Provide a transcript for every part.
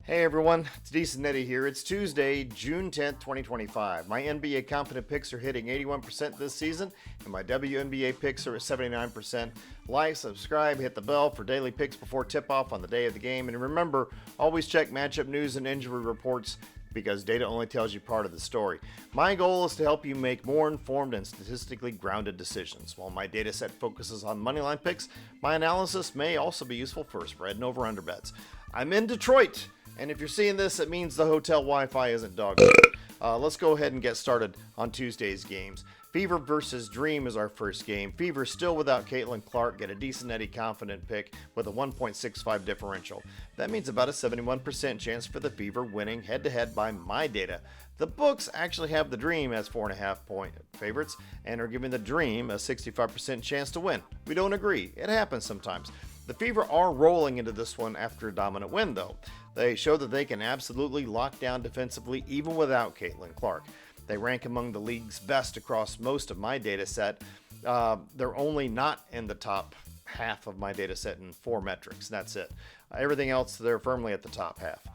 Hey everyone, it's Decent Eddie here. It's Tuesday, June 10th, 2025. My NBA confident picks are hitting 81% this season, and my WNBA picks are at 79%. Like, subscribe, hit the bell for daily picks before tip-off on the day of the game. And remember, always check matchup news and injury reports because data only tells you part of the story. My goal is to help you make more informed and statistically grounded decisions. While my data set focuses on moneyline picks, my analysis may also be useful for spread and over-under bets. I'm in Detroit! And if you're seeing this, it means the hotel Wi-Fi isn't dog shit. Let's go ahead and get started on Tuesday's games. Fever versus Dream is our first game. Fever still without Caitlin Clark, get a decent Eddie confident pick with a 1.65 differential. That means about a 71% chance for the Fever winning head-to-head by my data. The books actually have the Dream as 4.5 point favorites and are giving the Dream a 65% chance to win. We don't agree. It happens sometimes. The Fever are rolling into this one after a dominant win, though. They show that they can absolutely lock down defensively even without Caitlin Clark. They rank among the league's best across most of my data set. They're only not in the top half of my data set in 4 metrics. That's it. Everything else, they're firmly at the top half.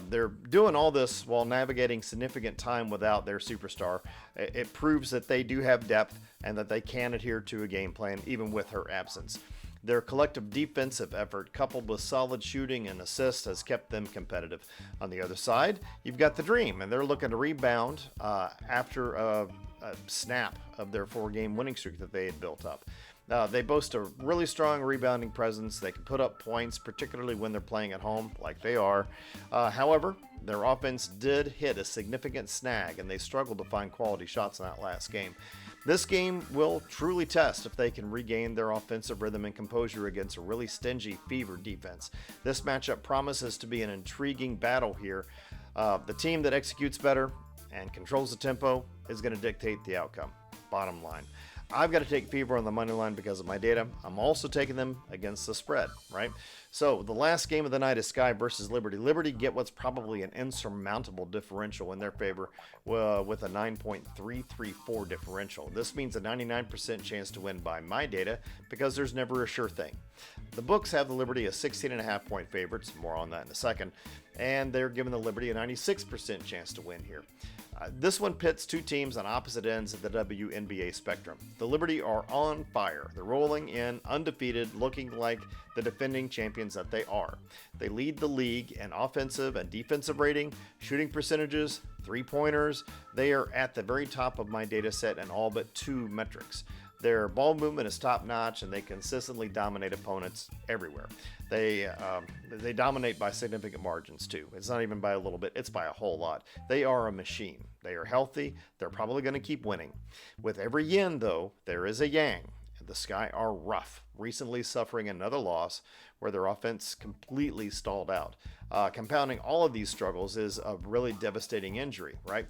They're doing all this while navigating significant time without their superstar. It proves that they do have depth and that they can adhere to a game plan even with her absence. Their collective defensive effort, coupled with solid shooting and assists, has kept them competitive. On the other side, you've got the Dream, and they're looking to rebound after a snap of their 4-game winning streak that they had built up. They boast a really strong rebounding presence. They can put up points, particularly when they're playing at home, like they are. However, their offense did hit a significant snag, and they struggled to find quality shots in that last game. This game will truly test if they can regain their offensive rhythm and composure against a really stingy Fever defense. This matchup promises to be an intriguing battle here. The team that executes better and controls the tempo is going to dictate the outcome. Bottom line. I've got to take Fever on the money line because of my data. I'm also taking them against the spread, right? So the last game of the night is Sky versus Liberty. Liberty get what's probably an insurmountable differential in their favor with a 9.334 differential. This means a 99% chance to win by my data because there's never a sure thing. The books have the Liberty as 16.5 point favorites, more on that in a second, and they're giving the Liberty a 96% chance to win here. This one pits two teams on opposite ends of the WNBA spectrum. The Liberty are on fire. They're rolling in undefeated, looking like the defending champions that they are. They lead the league in offensive and defensive rating, shooting percentages, three-pointers. They are at the very top of my data set in all but 2 metrics. Their ball movement is top-notch, and they consistently dominate opponents everywhere. They dominate by significant margins, too. It's not even by a little bit. It's by a whole lot. They are a machine. They are healthy. They're probably going to keep winning. With every yin, though, there is a yang. The Sky are rough, recently suffering another loss where their offense completely stalled out. Compounding all of these struggles is a really devastating injury, right?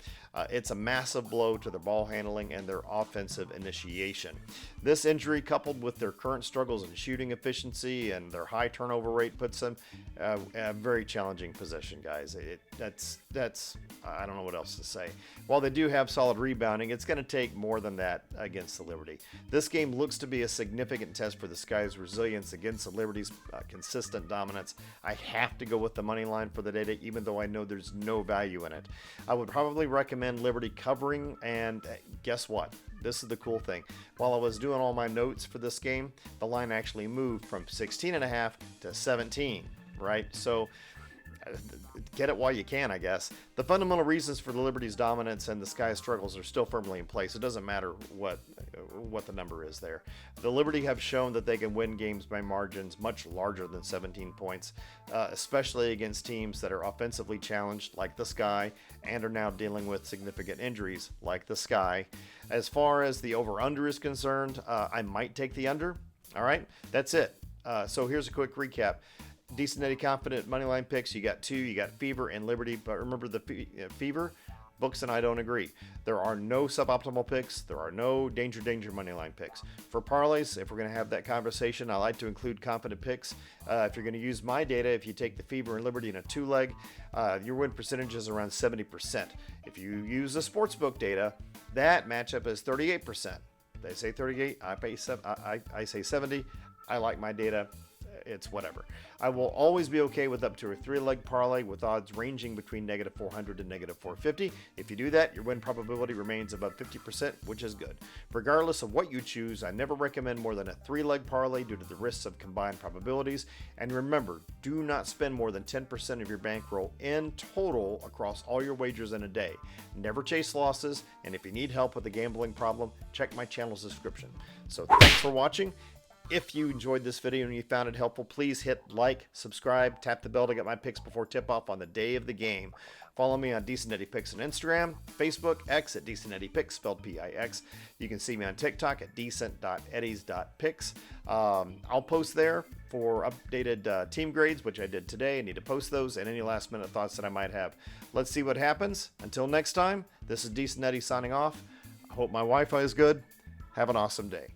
It's a massive blow to their ball handling and their offensive initiation. This injury, coupled with their current struggles in shooting efficiency and their high turnover rate, puts them in a very challenging position, guys. That's I don't know what else to say. While they do have solid rebounding, it's going to take more than that against the Liberty. This game looks to be a significant test for the Sky's resilience against the Liberty's consistent dominance. I have to go with the money line for the data, even though I know there's no value in it. I would probably recommend Liberty covering, and guess what? This is the cool thing. While I was doing all my notes for this game, the line actually moved from 16.5 to 17, right? So get it while you can, I guess. The fundamental reasons for the Liberty's dominance and the Sky's struggles are still firmly in place. It doesn't matter what the number is there. The Liberty have shown that they can win games by margins much larger than 17 points, especially against teams that are offensively challenged like the Sky and are now dealing with significant injuries like the Sky. As far as the over-under is concerned, I might take the under. All right, that's it. So here's a quick recap. Decent Eddie confident moneyline picks. You got 2. You got Fever and Liberty. But remember the Fever books and I don't agree. There are no suboptimal picks. There are no danger moneyline picks. For parlays, if we're going to have that conversation, I like to include confident picks. If you're going to use my data, if you take the Fever and Liberty in a 2-leg, your win percentage is around 70%. If you use the sportsbook data, that matchup is 38%. They say 38. I say 70. I like my data it's whatever. I will always be okay with up to a 3-leg parlay with odds ranging between -400 and -450. If you do that, your win probability remains above 50%, which is good. Regardless of what you choose, I never recommend more than a 3-leg parlay due to the risks of combined probabilities. And remember, do not spend more than 10% of your bankroll in total across all your wagers in a day. Never chase losses, and if you need help with a gambling problem, check my channel's description. So thanks for watching. If you enjoyed this video and you found it helpful, please hit like, subscribe, tap the bell to get my picks before tip-off on the day of the game. Follow me on Decent Eddie Picks on Instagram, Facebook, X at Decent Eddie Picks, spelled P-I-X. You can see me on TikTok at decent.eddies.picks. I'll post there for updated team grades, which I did today. I need to post those and any last-minute thoughts that I might have. Let's see what happens. Until next time, this is Decent Eddie signing off. I hope my Wi-Fi is good. Have an awesome day.